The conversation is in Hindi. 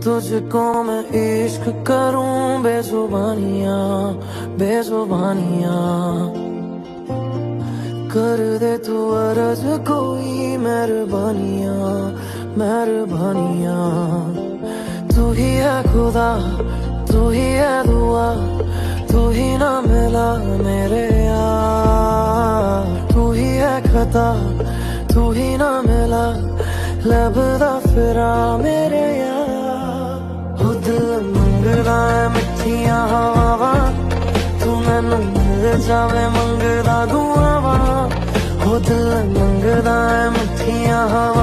तुझको मैं इश्क करूं बेजुबानियां बेजुबानियां कर दे तू अर्ज कोई मेहरबानियां मेहरबानियां तू ही है खुदा तू ही है दुआ तू ही ना मिला मेरे यार तू ही है खता तू ही ना मिला लबदा फिरा मेरे यार हो दिल मंगदा है मिठियां हवावां तू मैनू मिल जावे मंगदा दुआवां हो दिल मंगदा है मिठियां हवावां